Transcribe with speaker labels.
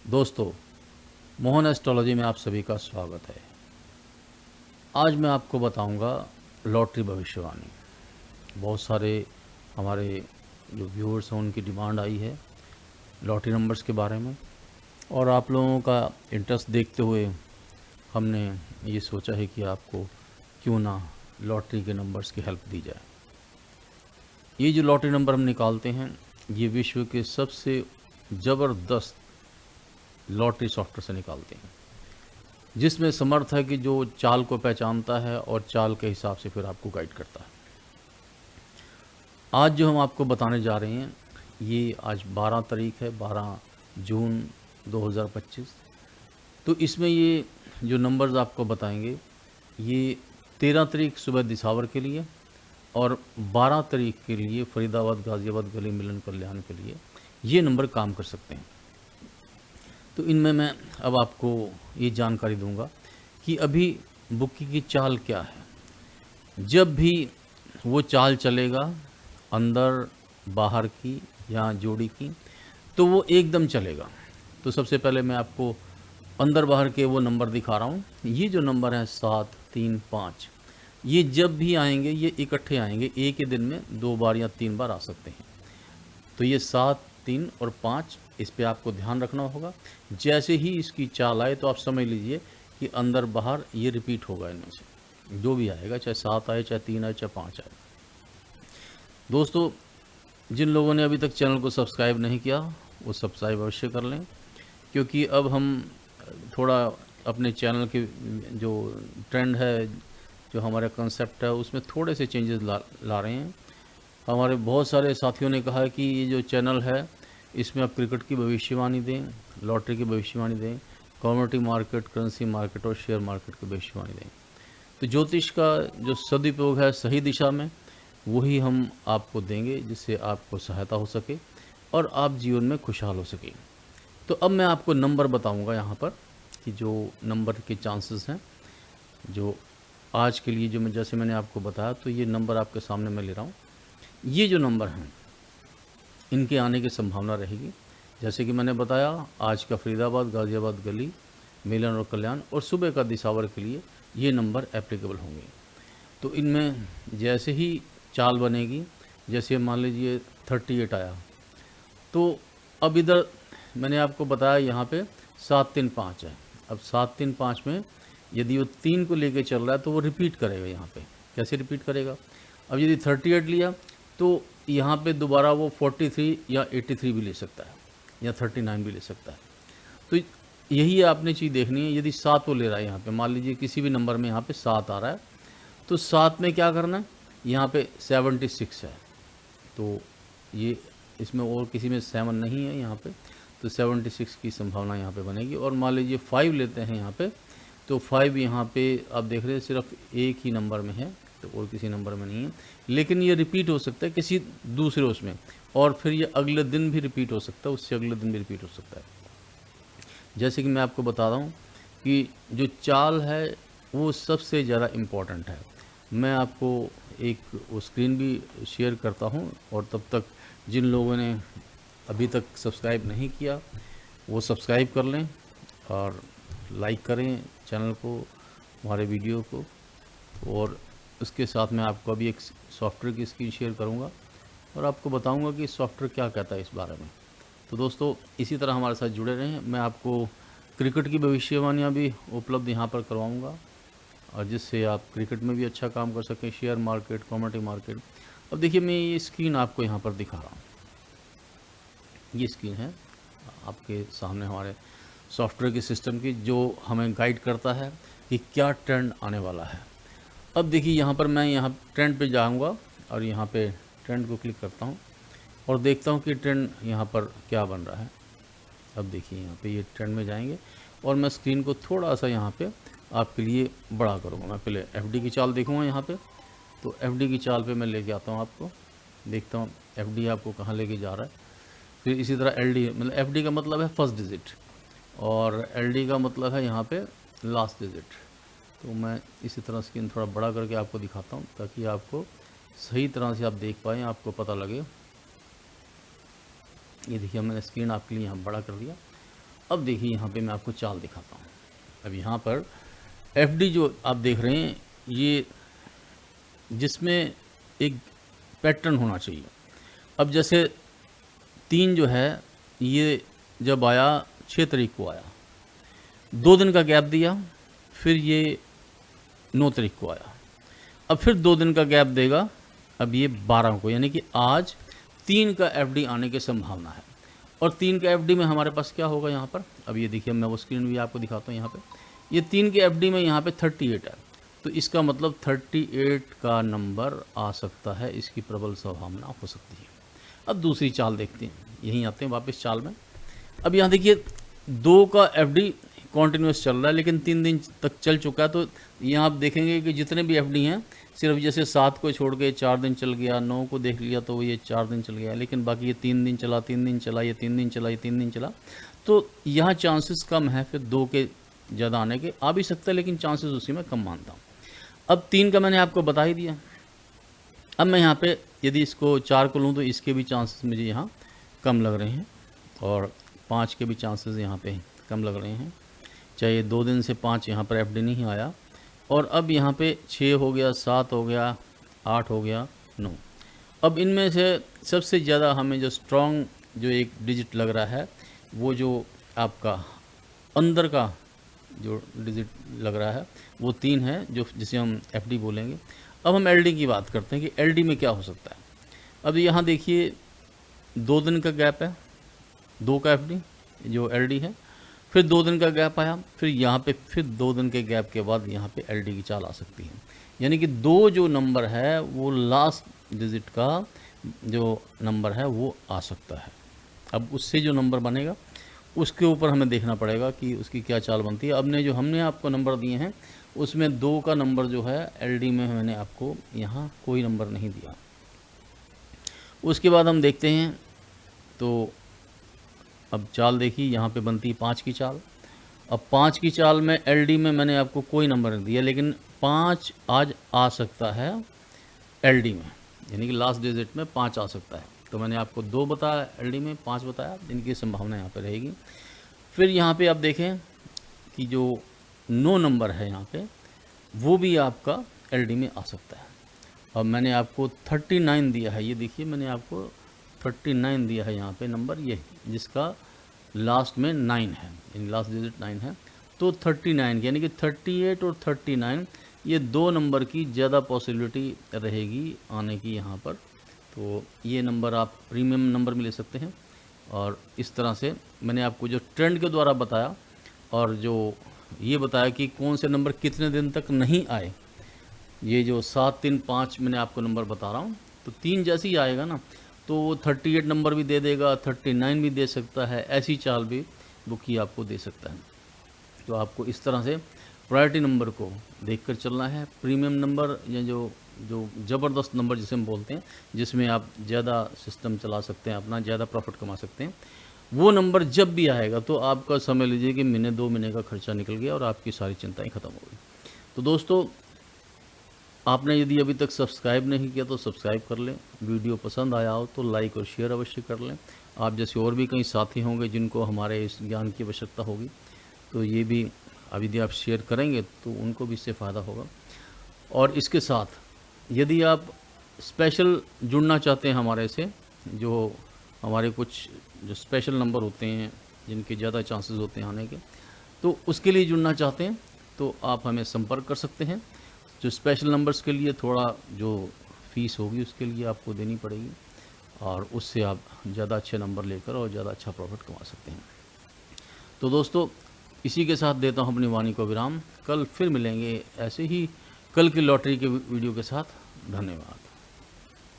Speaker 1: दोस्तों, मोहन एस्ट्रोलॉजी में आप सभी का स्वागत है। आज मैं आपको बताऊंगा लॉटरी भविष्यवाणी। बहुत सारे हमारे जो व्यूअर्स हैं उनकी डिमांड आई है लॉटरी नंबर्स के बारे में, और आप लोगों का इंटरेस्ट देखते हुए हमने ये सोचा है कि आपको क्यों ना लॉटरी के नंबर्स की हेल्प दी जाए। ये जो लॉटरी नंबर हम निकालते हैं ये विश्व के सबसे ज़बरदस्त लॉटरी सॉफ्टवेयर से निकालते हैं, जिसमें समर्थ है कि जो चाल को पहचानता है और चाल के हिसाब से फिर आपको गाइड करता है। आज जो हम आपको बताने जा रहे हैं ये आज 12 तारीख है, 12 जून 2025। तो इसमें ये जो नंबर्स आपको बताएंगे ये 13 तारीख सुबह दिसावर के लिए और 12 तारीख के लिए फरीदाबाद गाज़ियाबाद गली मिलन कल्याण के लिए ये नंबर काम कर सकते हैं। तो इनमें मैं अब आपको ये जानकारी दूंगा कि अभी बुक्की की चाल क्या है। जब भी वो चाल चलेगा अंदर बाहर की या जोड़ी की, तो वो एकदम चलेगा। तो सबसे पहले मैं आपको अंदर बाहर के वो नंबर दिखा रहा हूँ। ये जो नंबर है 7, 3, 5, ये जब भी आएंगे ये इकट्ठे आएंगे, एक ही दिन में 2 बार या 3 बार आ सकते हैं। तो ये 7, 3 और 5, इस पे आपको ध्यान रखना होगा। जैसे ही इसकी चाल आए तो आप समझ लीजिए कि अंदर बाहर ये रिपीट होगा, इनमें से जो भी आएगा, चाहे 7 आए, चाहे 3 आए, चाहे 5 आए। दोस्तों, जिन लोगों ने अभी तक चैनल को सब्सक्राइब नहीं किया वो सब्सक्राइब अवश्य कर लें, क्योंकि अब हम थोड़ा अपने चैनल के जो ट्रेंड है, जो हमारा कंसेप्ट है, उसमें थोड़े से चेंजेस ला रहे हैं। हमारे बहुत सारे साथियों ने कहा है कि ये जो चैनल है इसमें आप क्रिकेट की भविष्यवाणी दें, लॉटरी की भविष्यवाणी दें, कमोडिटी मार्केट, करेंसी मार्केट और शेयर मार्केट की भविष्यवाणी दें। तो ज्योतिष का जो सदुपयोग है सही दिशा में, वही हम आपको देंगे, जिससे आपको सहायता हो सके और आप जीवन में खुशहाल हो सके। तो अब मैं आपको नंबर बताऊंगा यहाँ पर कि जो नंबर के चांसेस हैं जो आज के लिए, जो मैं जैसे मैंने आपको बताया, तो ये नंबर आपके सामने मैं ले रहा हूँ। ये जो नंबर हैं इनके आने की संभावना रहेगी। जैसे कि मैंने बताया, आज का फरीदाबाद गाज़ियाबाद गली मिलन और कल्याण और सुबह का दिसावर के लिए ये नंबर एप्लीकेबल होंगे। तो इनमें जैसे ही चाल बनेगी, जैसे मान लीजिए 38 आया, तो अब इधर मैंने आपको बताया यहाँ पे 7, 3, 5 है। अब 7, 3, 5 में यदि वो 3 को लेके चल रहा है तो वो रिपीट करेगा यहाँ पे। कैसे रिपीट करेगा? अब यदि 38 लिया तो यहाँ पे दोबारा वो 43 या 83 भी ले सकता है या 39 भी ले सकता है। तो यही आपने चीज़ देखनी है। यदि 7 वो ले रहा है यहाँ पे, मान लीजिए किसी भी नंबर में यहाँ पे 7 आ रहा है, तो 7 में क्या करना है, यहाँ पे 76 है, तो ये इसमें और किसी में 7 नहीं है यहाँ पे, तो 76 की संभावना यहाँ पे बनेगी। और मान लीजिए 5 लेते हैं यहाँ पे, तो 5 यहाँ पे आप देख रहे हैं सिर्फ एक ही नंबर में है, तो और किसी नंबर में नहीं है, लेकिन ये रिपीट हो सकता है किसी दूसरे उसमें, और फिर ये अगले दिन भी रिपीट हो सकता है, उससे अगले दिन भी रिपीट हो सकता है। जैसे कि मैं आपको बता रहा हूँ कि जो चाल है वो सबसे ज़्यादा इम्पॉर्टेंट है। मैं आपको एक वो स्क्रीन भी शेयर करता हूँ, और तब तक जिन लोगों ने अभी तक सब्सक्राइब नहीं किया वो सब्सक्राइब कर लें और लाइक करें चैनल को, हमारे वीडियो को। और उसके साथ मैं आपको अभी एक सॉफ्टवेयर की स्क्रीन शेयर करूँगा और आपको बताऊँगा कि सॉफ्टवेयर क्या कहता है इस बारे में। तो दोस्तों, इसी तरह हमारे साथ जुड़े रहें। मैं आपको क्रिकेट की भविष्यवाणियाँ भी उपलब्ध यहाँ पर करवाऊँगा, और जिससे आप क्रिकेट में भी अच्छा काम कर सकें, शेयर मार्केट, कमोडिटी मार्केट। अब देखिए, मैं ये स्क्रीन आपको यहाँ पर दिखा रहा हूँ। ये स्क्रीन है आपके सामने हमारे सॉफ्टवेयर के सिस्टम की, जो हमें गाइड करता है कि क्या ट्रेंड आने वाला है। अब देखिए, यहाँ पर मैं यहाँ ट्रेंड पे जाऊँगा और यहाँ पे ट्रेंड को क्लिक करता हूँ और देखता हूँ कि ट्रेंड यहाँ पर क्या बन रहा है। अब देखिए, यहाँ पे ये ट्रेंड में जाएंगे और मैं स्क्रीन को थोड़ा सा यहाँ पे आपके लिए बड़ा करूँगा। मैं पहले एफडी की चाल देखूँगा यहाँ पे, तो एफडी की चाल पे मैं लेके आता हूँ आपको, देखता हूँ एफडी आपको कहाँ लेके जा रहा है। फिर इसी तरह एलडी, मतलब एफडी का मतलब है फर्स्ट डिजिट और एलडी का मतलब है यहाँ पे लास्ट डिजिट। तो मैं इसी तरह स्क्रीन थोड़ा बड़ा करके आपको दिखाता हूँ ताकि आपको सही तरह से आप देख पाएँ, आपको पता लगे। ये देखिए, मैंने स्क्रीन आपके लिए यहाँ बड़ा कर दिया अब देखिए यहाँ पे मैं आपको चाल दिखाता हूँ। अब यहाँ पर एफडी जो आप देख रहे हैं, ये जिसमें एक पैटर्न होना चाहिए। अब जैसे 3 जो है ये जब आया 6 तारीख को आया, 2 दिन का गैप दिया, फिर ये 9 तारीख को आया, अब फिर 2 दिन का गैप देगा, अब ये 12 को, यानी कि आज 3 का एफडी आने की संभावना है। और 3 का एफडी में हमारे पास क्या होगा यहाँ पर, अब ये देखिए मैं वो स्क्रीन भी आपको दिखाता हूँ। यहाँ पे ये 3 के एफडी में यहाँ पे 38 है, तो इसका मतलब 38 का नंबर आ सकता है, इसकी प्रबल संभावना हो सकती है। अब दूसरी चाल देखते हैं, यहीं आते हैं वापस चाल में। अब यहाँ देखिए 2 का एफडी कॉन्टिन्यूस चल रहा है, लेकिन 3 दिन तक चल चुका है। तो यहाँ आप देखेंगे कि जितने भी एफडी हैं, सिर्फ जैसे 7 को छोड़ के 4 दिन चल गया, 9 को देख लिया तो ये 4 दिन चल गया, लेकिन बाकी ये 3 दिन चला, 3 दिन चला, ये 3 दिन चला, ये 3 दिन चला। तो यहाँ चांसेस कम है फिर 2 के ज़्यादा आने के, आ भी सकता है, लेकिन चांसेस उसी में कम मानता हूँ। अब 3 का मैंने आपको बता ही दिया। अब मैं यहाँ पे यदि इसको 4 को लूँ तो इसके भी चांसेस मुझे यहाँ कम लग रहे हैं, और 5 के भी चांसेस यहाँ पे कम लग रहे हैं, चाहे 2 दिन से 5 यहाँ पर एफडी नहीं आया। और अब यहाँ पे 6 हो गया, 7 हो गया, 8 हो गया, 9। अब इनमें से सबसे ज़्यादा हमें जो स्ट्रॉन्ग जो एक डिजिट लग रहा है, वो जो आपका अंदर का जो डिजिट लग रहा है वो 3 है, जो जिसे हम एफडी बोलेंगे। अब हम एलडी की बात करते हैं कि एलडी में क्या हो सकता है। अब यहाँ देखिए 2 दिन का गैप है, 2 का एफडी जो एलडी है, फिर 2 दिन का गैप आया, फिर यहाँ पे फिर 2 दिन के गैप के बाद यहाँ पे एलडी की चाल आ सकती है। यानी कि 2 जो नंबर है वो लास्ट डिजिट का जो नंबर है वो आ सकता है। अब उससे जो नंबर बनेगा उसके ऊपर हमें देखना पड़ेगा कि उसकी क्या चाल बनती है। अब ने जो हमने आपको नंबर दिए हैं उसमें 2 का नंबर जो है एलडी में मैंने आपको यहाँ कोई नंबर नहीं दिया। उसके बाद हम देखते हैं, तो अब चाल देखिए यहाँ पे बनती है 5 की चाल। अब 5 की चाल में एलडी में मैंने आपको कोई नंबर नहीं दिया, लेकिन 5 आज आ सकता है एलडी में, यानी कि लास्ट डिजिट में 5 आ सकता है। तो मैंने आपको 2 बताया, एलडी में 5 बताया, इनकी संभावना यहाँ पे रहेगी। फिर यहाँ पे आप देखें कि जो 9 नंबर है यहाँ पे, वो भी आपका एलडी में आ सकता है। अब मैंने आपको 39 दिया है, ये देखिए मैंने आपको 39 दिया है यहाँ पे नंबर, ये जिसका लास्ट में 9 है, इन लास्ट डिजिट 9 है। तो 39 यानी कि 38 और 39 ये 2 नंबर की ज़्यादा पॉसिबिलिटी रहेगी आने की यहाँ पर। तो ये नंबर आप प्रीमियम नंबर में ले सकते हैं। और इस तरह से मैंने आपको जो ट्रेंड के द्वारा बताया, और जो ये बताया कि कौन से नंबर कितने दिन तक नहीं आए, ये जो 7, 3, 5 मैंने आपको नंबर बता रहा हूँ, तो 3 जैसे ही आएगा ना तो वो 38 नंबर भी दे देगा, 39 भी दे सकता है, ऐसी चाल भी बुकी आपको दे सकता है। तो आपको इस तरह से प्रायोरिटी नंबर को देखकर चलना है। प्रीमियम नंबर या जो ज़बरदस्त नंबर जिसे हम बोलते हैं, जिसमें आप ज़्यादा सिस्टम चला सकते हैं, अपना ज़्यादा प्रॉफिट कमा सकते हैं, वो नंबर जब भी आएगा तो आपका समझ लीजिए कि महीने 2 महीने का खर्चा निकल गया और आपकी सारी चिंताएं ख़त्म हो गई। तो दोस्तों, आपने यदि अभी तक सब्सक्राइब नहीं किया तो सब्सक्राइब कर लें। वीडियो पसंद आया हो तो लाइक और शेयर अवश्य कर लें। आप जैसे और भी कई साथी होंगे जिनको हमारे इस ज्ञान की आवश्यकता होगी, तो ये भी अब यदि आप शेयर करेंगे तो उनको भी इससे फ़ायदा होगा। और इसके साथ यदि आप स्पेशल जुड़ना चाहते हैं हमारे से, जो हमारे कुछ जो स्पेशल नंबर होते हैं जिनके ज़्यादा चांसेस होते हैं आने के, तो उसके लिए जुड़ना चाहते हैं तो आप हमें संपर्क कर सकते हैं। जो स्पेशल नंबर्स के लिए थोड़ा जो फ़ीस होगी उसके लिए आपको देनी पड़ेगी, और उससे आप ज़्यादा अच्छे नंबर लेकर और ज़्यादा अच्छा प्रॉफिट कमा सकते हैं। तो दोस्तों, इसी के साथ देता हूँ अपनी वाणी को विराम। कल फिर मिलेंगे ऐसे ही कल की लॉटरी के वीडियो के साथ। धन्यवाद।